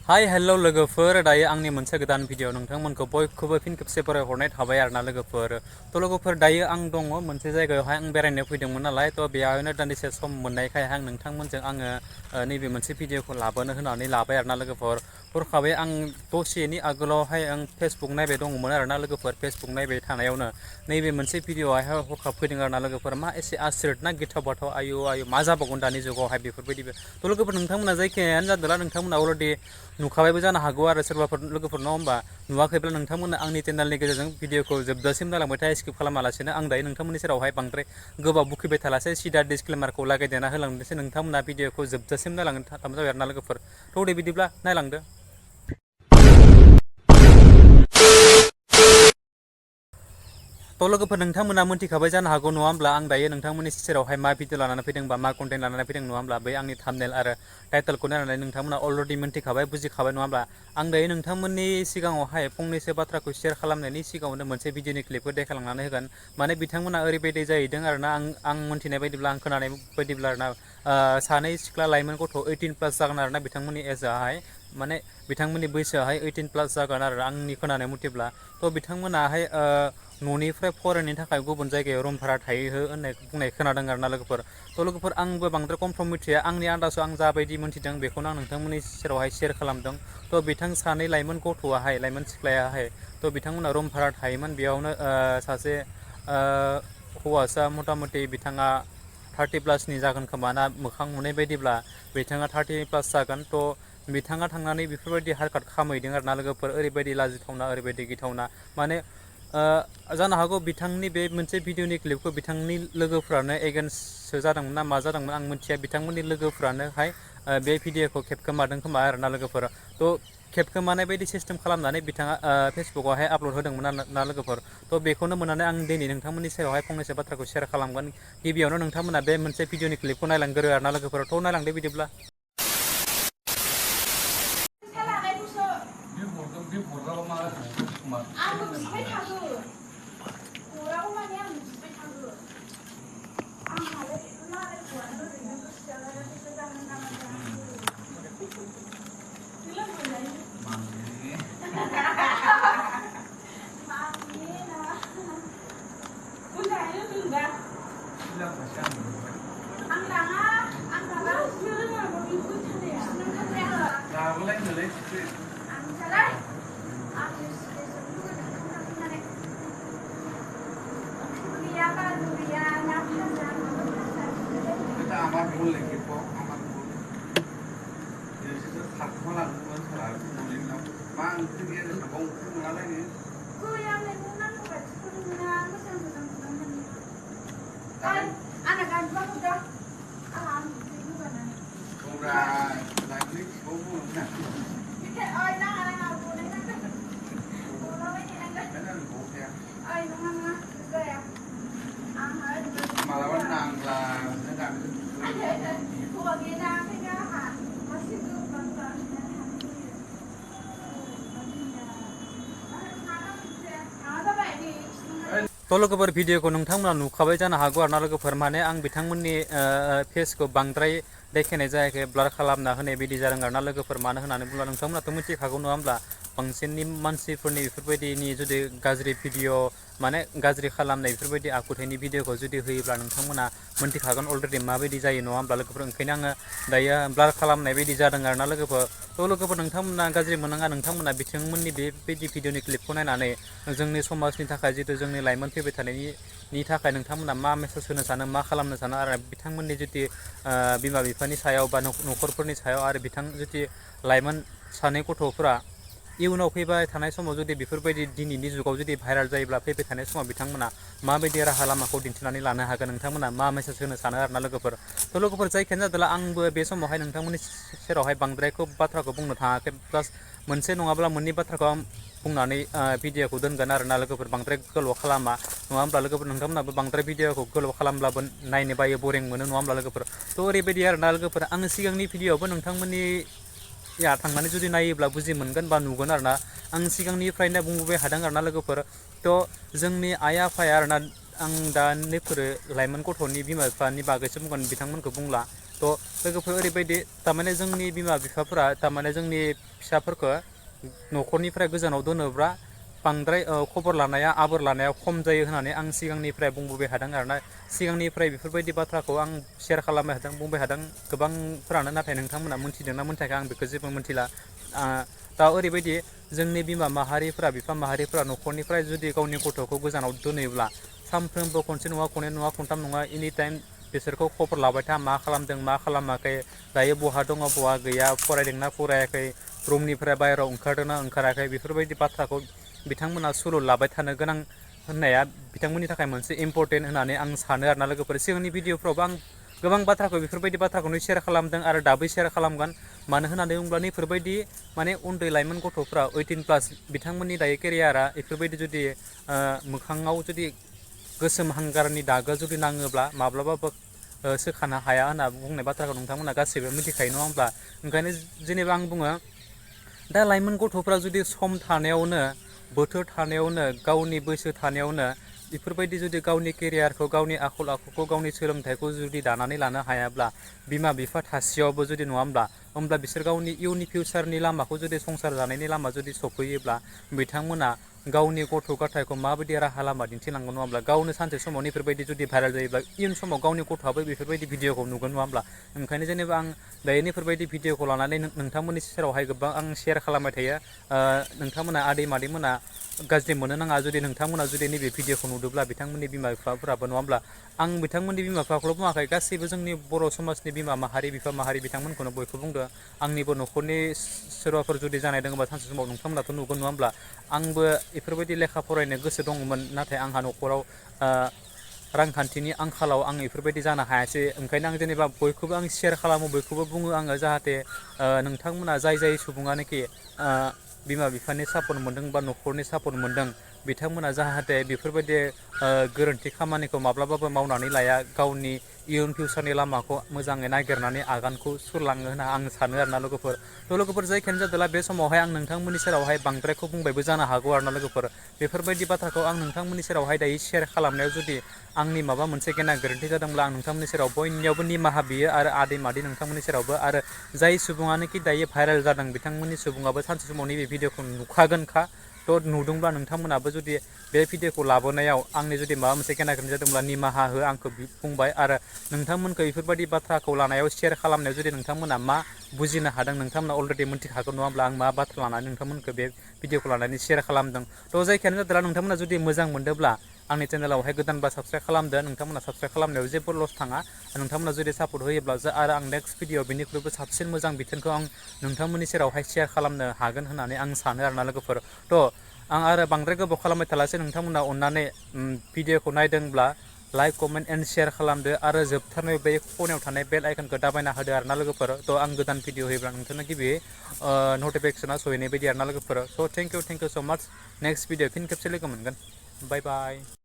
Hi hello' लोगोफोर दायो आंनि मोनसे गोदान भिडिअ नोंथांमोनखौ बयखौबो फिन खेबसे फरायहरनाय थाबाय आरोना लोगोफोर लोगोफोर दायो आं दङ मोनसे जायगायावहाय आं बेरायनो फैदोंमोन नालाय बेयावनो दान्दिसे सम मोननायखाय आं नोंथांमोनजों आङो नैबे मोनसे भिडिअखौ लाबोनो होनानै लाबाय आरोना लोगोफोर हरखाबै आं दसेनि आगोलावहाय आं फेसबुक नायबाय दङमोन आरोना लोगोफोर फेसबुक नायबाय थानायावनो नैबे मोनसे भिडिअआहाय हरखाब फैदों आरोना लोगोफोर मा एसे आसुरित ना गिथाव बाथाव आयु मा जाबावगोन दानि जुगावहाय बेफोरबायदि लोगोफोर नोंथांमोना जायखियानो जादोंला नोंथांमोना अलरेडि नुखाबायबो जानो हागौ आरो सोरबाफोर लोगोफोर नङा होमबा नुवाखैब्ला नोंथांमोना आंनि चेनेलनि गेजेरजों भिडिअखौ जोबजासिम नायलांबाय था स्किप खालामालासिनो आं दायो नोंथांमोननि सेरावहाय बांद्राय गोबाव बुखिबाय थालासै सिदा डिसक्लेमारखौ लागायदेरना होलांनोसै नोंथांमोना भिडिअखौ जोबजासिम नायलांनो थाबानो जाबाय आरोना लोगोफोर दे बिदिब्ला नायलांदो। लोगोफोर नोंथांमोना मोनथिखाबाय जानो हागौ नङा होमब्ला आं दायो नोंथांमोननि सेरावहाय मा भिडिअ लानानै फैदों बा मा कन्टेन्ट लानानै फैदों नङा होमब्ला बै आंनि थाम्बनेल आरो टाइटेलखौ नायनानै नोंथांमोना अलरेडि मोनथिखाबाय बुजिखाबाय नङा होमब्ला आं दायो नोंथांमोननि सिगाङावहाय फंनैसो बाथ्राखौ शेयार खालामनायनि सिगाङावनो मोनसे भिडिअनि क्लिपखौ देखायलांनानै होगोन माने बिथांमोना ओरैबायदि जाहैदों आरोना आं मोनथिनाय बायदिब्ला आं खोनानाय बायदिब्ला आरोना सानै सिख्ला लाइमोन गथ' 18 प्लास जागोन आरोना बिथांमोननि एजआहाय माने बिथांमोननि बैसोआहाय 18 प्लास जागोन आरो आंनि खोनानाय मथेब्ला बिथांमोनाहाय न'निफ्राय फरायनायनि थाखाय गुबुन जायगायाव रुम भारा थाहैहो होननाय बुंनाय खोनादों आरोना लोगोफोर लोगोफोर आंबो बांद्राय कनफार्म मिथिया आंनि आन्दाजाव आं जाबायदि मोनथिदों बेखौनो आं नोंथांमोननि सेरावहाय शेयार खालामदों बिथां सानै लाइमोन गथ'आहाय लाइमोन सिख्लायाहाय बिथांमोना रुम भारा थायोमोन बेयावनो सासे हौवासा मथा मथि बिथाङा 30 प्लासनि जागोन खोमा ना मोखां नुनाय बायदिब्ला बिथाङा 30 प्लास जागोन बिथाङा थांनानै बेफोरबायदि हारकाट खालामहैदों आरोना लोगोफोर ओरैबायदि लाजिथावना ओरैबायदि गिथावना माने जानो हागौ बिथांनि बे मोनसे भिडिअनि क्लिपखौ बिथांनि लोगोफ्रानो एगेन्स्टसो जादोंमोन ना मा जादोंमोन आं मिथिया बिथांमोननि लोगोफ्रानोहाय बे भिडिअखौ खेबखोमादों खोमा आरोना लोगोफोर खेबखोमानाय बायदि सिस्टेम खालामनानै बिथाङा फेसबुकआवहाय आपलड होदोंमोन ना लोगोफोर बेखौनो मोननानै आं दिनै नोंथांमोननि सेरावहाय फंनैसो बाथ्राखौ शेयार खालामगोन गिबियावनो नोंथांमोना बे मोनसे भिडिअनि क्लिपखौ नायलांगोरो आरोना लोगोफोर नायलांदो बिदिब्ला लोगोफोर भिडिअखौ नोंथांमोना नुखाबाय जानो हागौ आरोना लोगोफोर माने आं बिथांमोननि फेसखौ बांद्राय देखायनाय जायाखै ब्लार खालामना होनाय बायदि जादों आरोना लोगोफोर मानो होननानै बुङोब्ला नोंथांमोनाथ' मिथिखागौ नङा होमब्ला बांसिननि मानसिफोरनि बेफोरबायदिनि जुदि गाज्रि भिडिअ माने गाज्रि खालामनाय बेफोरबायदि आखुथायनि भिडिअखौ जुदि होयोब्ला नोंथांमोना मोनथिखागोन अलरेडि माबायदि जायो नङा होमब्ला लोगोफोर ओंखायनो आङो दायो ब्लार खालामनाय बायदि जादों आरोना लोगोफोर लोगोफोर नोंथांमोना गाज्रि मोननाङा नोंथांमोना बिथांमोननि बेबायदि भिडिअनि क्लिपखौ नायनानै जोंनि समाजनि थाखाय जितु जोंनि लाइमोन फैबाय थानायनि थाखाय नोंथांमोना मा मेसेज होनो सानो मा खालामनो सानो आरो बिथांमोननि जुदि बिमा बिफानि सायाव बा न'खरफोरनि सायाव आरो जुदि लाइमोन सानै गथ'फोरा इयुनाव फैबाय थानाय समाव जुदि बेफोरबायदि दिनैनि जुगाव जुदि भाइरेल जायोब्ला फैबाय थानाय समाव बिथांमोना माबायदि राहा लामाखौ दिन्थिनानै लानो हागोन नोंथांमोना मा मेसेज होनो सानो आरोना लोगोफोर लोगोफोर जायखियानो जादोंला आंबो बे समावहाय नोंथांमोननि सेरावहाय बांद्रायखौ बाथ्राखौ बुंनो थाङाखै प्लास मोनसे नङाब्ला मोननै बाथ्राखौ आं बुंनानै भिडिअखौ दोनगोन आरोना लोगोफोर बांद्राय गोलाव खालामा नङा होमब्ला लोगोफोर नोंथांमोनाबो बांद्राय भिडिअखौ गोलाव खालामब्लाबो नायनो बायो बरिं मोनो नङा होमब्ला लोगोफोर ओरैबायदि आरोना लोगोफोर आङो सिगांनि भिडिअआवबो नोंथांमोननि थांनानै जुदि नायोब्ला बुजि मोनगोन बा नुगोन आरोना आं सिगांनिफ्रायनो बुंबोबाय थादों आरोना लोगोफोर जोंनि आइ आफाया आरोना आं दा नैफोरो लाइमोन गथ'नि बिमा बिफानि बागैसो बुंगोन बिथांमोनखौ बुंला थ' लोगोफोर ओरैबायदि थारमाने जोंनि बिमा बिफाफोरा थारमाने जोंनि फिसाफोरखौ न'खरनिफ्राय गोजानाव दोनोब्ला बांद्राय खबर लानाया आबोर लानाया खम जायो होननानै आं सिगांनिफ्राय बुंबोबाय थादों आरोना सिगांनिफ्राय बेफोरबायदि बाथ्राखौ आं शेयार खालामबाय थादों बुंबाय थादों गोबांफोरानो नाथाय नोंथांमोना मोनथिदोंना मोनथियाखै आं बेखौ जेबो मोनथिला दा ओरैबायदि जोंनि बिमा माहारिफोरा बिफा माहारिफोरा न'खरनिफ्राय जुदि गावनि गथ'खौ गोजानाव दोनोब्ला सानफ्रोमबो खनसे नङा खननै नङा खनथाम नङा एनि टाइम बिसोरखौ खबर लाबाय था मा खालामदों मा खालामाखै दायो बहा दङ बहा गैया फरायदोंना फरायाखै रुमनिफ्राय बाहेरायाव ओंखारदोंना ओंखाराखै बेफोरबायदि बाथ्राखौ बिथांमोना सुलु लाबाय थानो गोनां होननाया बिथांमोननि थाखाय मोनसे इम्परटेन्ट होननानै आं सानो आरोना लोगोफोर सिगांनि भिडिअफ्रावबो आं गोबां बाथ्राखौ बेफोरबायदि बाथ्राखौनो शेयार खालामदों आरो दाबो शेयार खालामगोन मानो होननानै बुङोब्ला नैफोरबायदि माने उन्दै लाइमोन गथ'फ्रा 18+ बिथांमोननि दायो केरियारा बेफोरबायदि जुदि मोखाङाव जुदि गोसोम हांगारनि दागो जुदि नाङोब्ला माब्लाबाबो सोखानो हाया होनना बुंनाय बाथ्राखौ नोंथांमोना गासैबो मिथिखायो नङा होमब्ला ओंखायनो जेनेबा आं बुङो दा लाइमोन गथ'फ्रा जुदि सम थानायावनो बोथोर थानायावनो गावनि बैसो थानायावनो बेफोरबायदि जुदि गावनि केरियारखौ गावनि आखल आखुखौ गावनि सोलोंथाइखौ जुदि दानानै लानो हायाब्ला बिमा बिफा थासेयावबो जुदि नङा होमब्ला बिसोर गावनि इयुननि फिउचारनि लामाखौ जुदि संसार जानायनि लामा जुदि सफैयोब्ला बिथांमोना गावनि गथ' गथायखौ माबायदि राहा लामा दिन्थिलांगोन नङा होमब्ला गावनो सानसे समाव बेफोरबायदि जुदि भाइरेल जायोब्ला इयुन समाव गावनि गथ'आबो बेफोरबायदि भिडिअखौ नुगोन नङा होमब्ला ओंखायनो जेनेबा आं दायो बेफोरबायदि भिडिअखौ लानानै नोंथांमोननि सेरावहाय गोबां आं शेयार खालामबाय थायो नोंथांमोना आदै मादैमोना गाज्रि मोननो नाङा जुदि नोंथांमोना जुदि नैबे भिडिअखौ नुदोंब्ला बिथांमोननि बिमा बिफाफोराबो नङा होमब्ला आं बिथांमोननि बिमा बिफाखौल' बुङाखै गासैबो जोंनि बर' समाजनि बिमा माहारि बिफा माहारि बिथांमोनखौनो बयखौ बुंदों आंनिबो न'खरनि सोरबाफोर जुदि जानाय दङबा सानसे समाव नोंथांमोनाथ' नुगोन नङा होमब्ला आंबो बेफोरबायदि लेखा फरायनो गोसो दङमोन नाथाय आंहा न'खराव रांखान्थिनि आंखालाव आं बेफोरबायदि जानो हायासै ओंखायनो आं जेनेबा बयखौबो आं शेयार खालामो बयखौबो बुङो आङो जाहाथे नोंथांमोना जाय सुबुङानोखि बिमा बिफानि सापर्ट मोनदों बा न'खरनि सापर्ट मोनदों बिथांमोना जाहाथे बेफोरबायदि गोरोन्थि खामानिखौ माब्लाबाबो मावनानै लाया गावनि इयुन फिउचारनि लामाखौ मोजाङै नागिरनानै आगानखौ सुरलाङो होनना आं सानो आरोना लोगोफोर थ' लोगोफोर जायखियानो जादोंला बे समावहाय आं नोंथांमोननि सेरावहाय बांद्रायखौ बुंबायबो जानो हागौ आरोना लोगोफोर बेफोरबायदि बाथ्राखौ आं नोंथांमोननि सेरावहाय दायो शेयार खालामनायाव जुदि आंनि माबा मोनसे गेना गोरोन्थि जादोंब्ला आं नोंथांमोननि सेराव बयनियावबो निमाहा बियो आरो आदै मादै नोंथांमोननि सेरावबो आरो जाय सुबुङानोखि दायो भाइरेल जादों बिथांमोननि सुबुङाबो सानसे समाव नैबे भिडिअखौ नुखागोनखा थ' नुदोंब्ला नोंथांमोनाबो जुदि बे भिडिअखौ लाबोनायाव आंनि जुदि माबा मोनसे गेना गोरोन्थि जादोंब्ला निमाहा हो आंखौ बुंबाय आरो नोंथांमोनखौ बेफोरबायदि बाथ्राखौ लानायाव शेयार खालामनायाव जुदि नोंथांमोना मा बुजिनो हादों नोंथांमोना अलरेडि मोनथिखागौ नङा होमब्ला आं मा बाथ्रा लानानै नोंथांमोनखौ बे भिडिअखौ लानानै शेयार खालामदों थ' जायखियानो जादोंला नोंथांमोना जुदि मोजां मोनदोंब्ला आंनि चेनेलावहाय गोदानबा साबसक्राइब खालामदो नोंथांमोना साबसक्राइब खालामनायाव जेबो लस थाङा नोंथांमोना जुदि सापर्ट होयोब्ला आरो आं नेक्स्ट भिडिअ बेनिख्रुइबो साबसिन मोजां बिथोनखौ आं नोंथांमोननि सेरावहाय शेयार खालामनो हागोन होननानै आं सानो आरोना लोगोफोर थ' आं आरो बांद्राय गोबाव खालामबाय थालासै नोंथांमोना अननानै भिडिअखौ नायदोंब्ला लाइक कमेन्ट एन्ड शेयार खालामदो आरो जोबथारनायाव बे खनायाव थानाय बेल आइकनखौ दाबायना होदो आरोना लोगोफोर थ' आं गोदान भिडिअ होयोब्ला नोंथांनो गिबियै नटिफिकेसना सहैनाय बायदि आरोना लोगोफोर स' थेंक इउ स' माच नेक्स्ट भिडिअ फिन खेबसे लोगो मोनगोन बाय बाय